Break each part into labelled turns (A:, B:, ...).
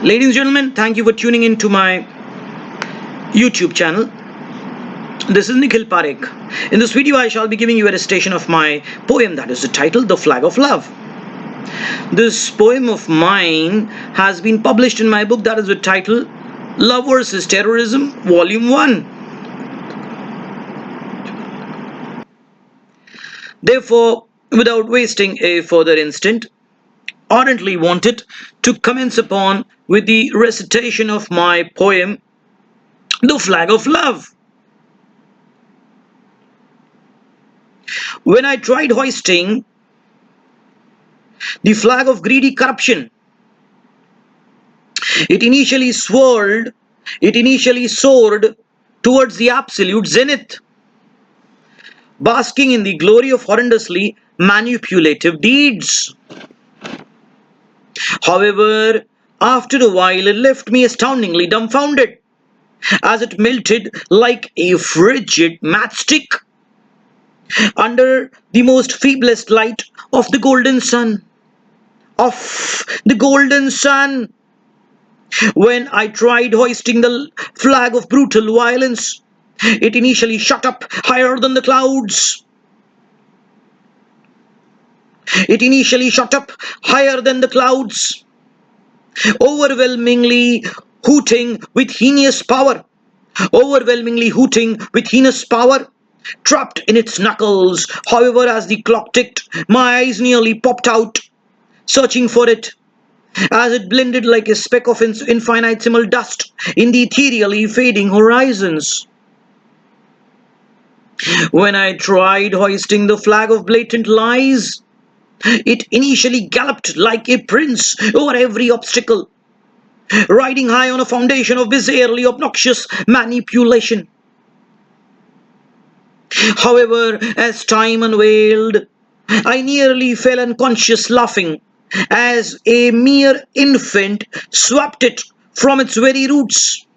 A: Ladies and gentlemen, thank you for tuning in to my YouTube channel. This is Nikhil Parekh. In this video, I shall be giving you a recitation of my poem that is the title The Flag of Love. This poem of mine has been published in my book that is the title Love vs. Terrorism, Volume 1. Therefore, without wasting a further instant, ardently wanted to commence upon with the recitation of my poem The Flag of Love. When I tried hoisting the flag of greedy corruption, it initially soared towards the absolute zenith, basking in the glory of horrendously manipulative deeds. However, after a while it left me astoundingly dumbfounded, as it melted like a frigid matchstick under the most feeblest light of the golden sun. Of the golden sun! When I tried hoisting the flag of brutal violence, it initially shot up higher than the clouds. It initially shot up higher than the clouds, overwhelmingly hooting with heinous power. Overwhelmingly hooting with heinous power, trapped in its knuckles. However, as the clock ticked, my eyes nearly popped out, searching for it, as it blended like a speck of infinitesimal dust in the ethereally fading horizons. When I tried hoisting the flag of blatant lies, it initially galloped like a prince over every obstacle, riding high on a foundation of bizarrely obnoxious manipulation. However, as time unveiled, I nearly fell unconscious laughing as a mere infant swept it from its very roots,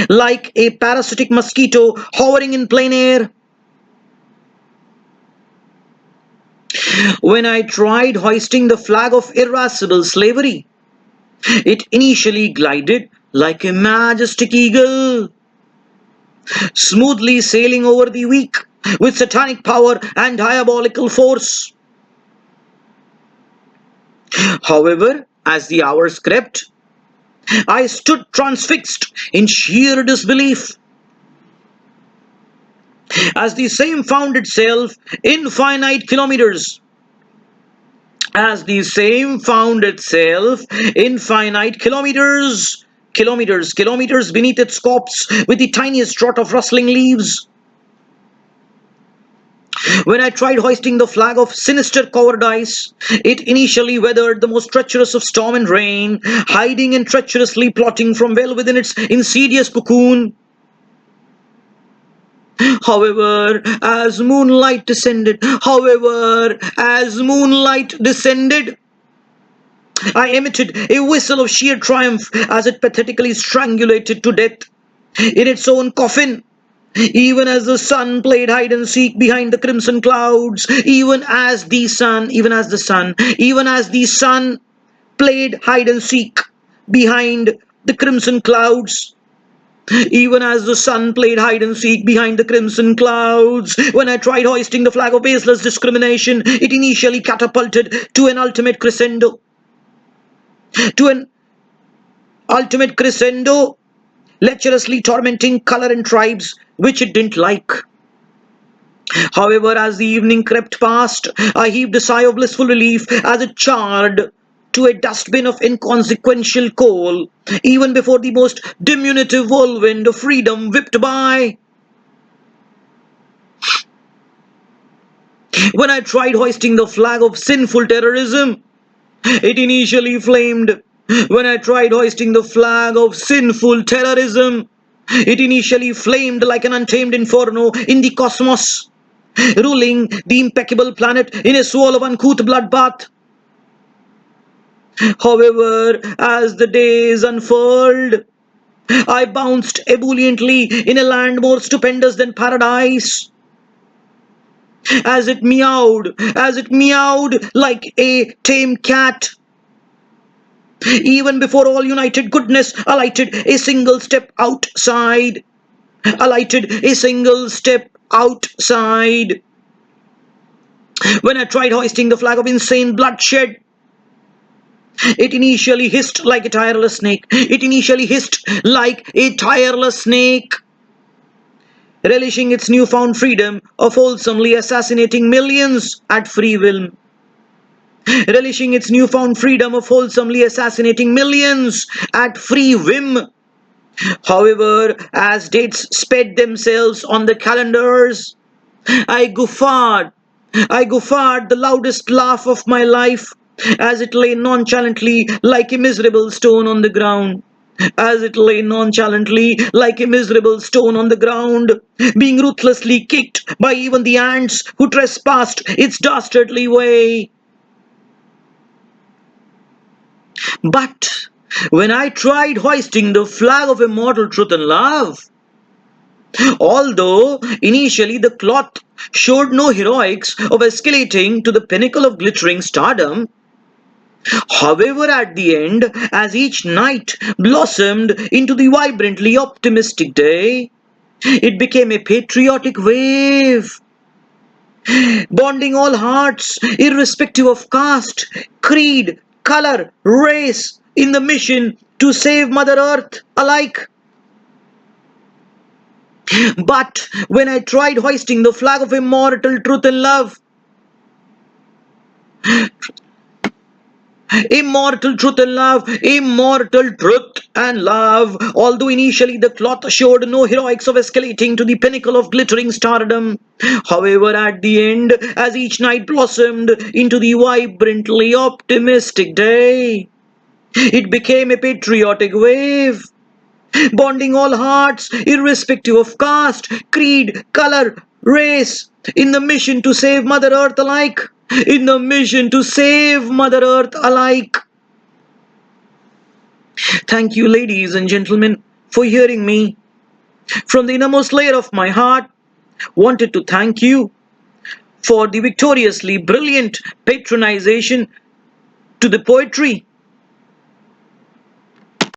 A: like a parasitic mosquito hovering in plain air. When I tried hoisting the flag of irascible slavery, it initially glided like a majestic eagle, smoothly sailing over the weak with satanic power and diabolical force. However, as the hours crept, I stood transfixed in sheer disbelief, as the same found itself infinite kilometers. As the same found itself infinite kilometers beneath its copse with the tiniest draught of rustling leaves. When I tried hoisting the flag of sinister cowardice, it initially weathered the most treacherous of storm and rain, hiding and treacherously plotting from well within its insidious cocoon. However, as moonlight descended, I emitted a whistle of sheer triumph as it pathetically strangulated to death in its own coffin. Even as the sun played hide and seek behind the crimson clouds, even as the sun played hide and seek behind the crimson clouds, even as the sun played hide and seek behind the crimson clouds. When I tried hoisting the flag of baseless discrimination, it initially catapulted to an ultimate crescendo, lecherously tormenting color and tribes which it didn't like. However, as the evening crept past, I heaved a sigh of blissful relief as it charred to a dustbin of inconsequential coal, even before the most diminutive whirlwind of freedom whipped by. When I tried hoisting the flag of sinful terrorism, it initially flamed. When I tried hoisting the flag of sinful terrorism, it initially flamed like an untamed inferno in the cosmos, ruling the impeccable planet in a swirl of uncouth bloodbath. However, as the days unfurled, I bounced ebulliently in a land more stupendous than paradise. As it meowed like a tame cat, Even before all united goodness alighted a single step outside. Alighted a single step outside. When I tried hoisting the flag of insane bloodshed, it initially hissed like a tireless snake. It initially hissed like a tireless snake, relishing its newfound freedom of wholesomely assassinating millions at free will. Relishing its newfound freedom of wholesomely assassinating millions at free whim. However, as dates sped themselves on the calendars, I guffawed. I guffawed the loudest laugh of my life as it lay nonchalantly like a miserable stone on the ground. As it lay nonchalantly like a miserable stone on the ground, being ruthlessly kicked by even the ants who trespassed its dastardly way. But when I tried hoisting the flag of immortal truth and love, although initially the cloth showed no heroics of escalating to the pinnacle of glittering stardom, however, at the end, as each night blossomed into the vibrantly optimistic day, it became a patriotic wave, bonding all hearts, irrespective of caste, creed, color, race, in the mission to save Mother Earth alike. But when I tried hoisting the flag of immortal truth and love, immortal truth and love, immortal truth and love, although initially the cloth showed no heroics of escalating to the pinnacle of glittering stardom, however, at the end, as each night blossomed into the vibrantly optimistic day, it became a patriotic wave, bonding all hearts, irrespective of caste, creed, color, race, in the mission to save Mother Earth alike. In the mission to save Mother Earth alike. Thank you, ladies and gentlemen, for hearing me. From the innermost layer of my heart, wanted to thank you for the victoriously brilliant patronization to the poetry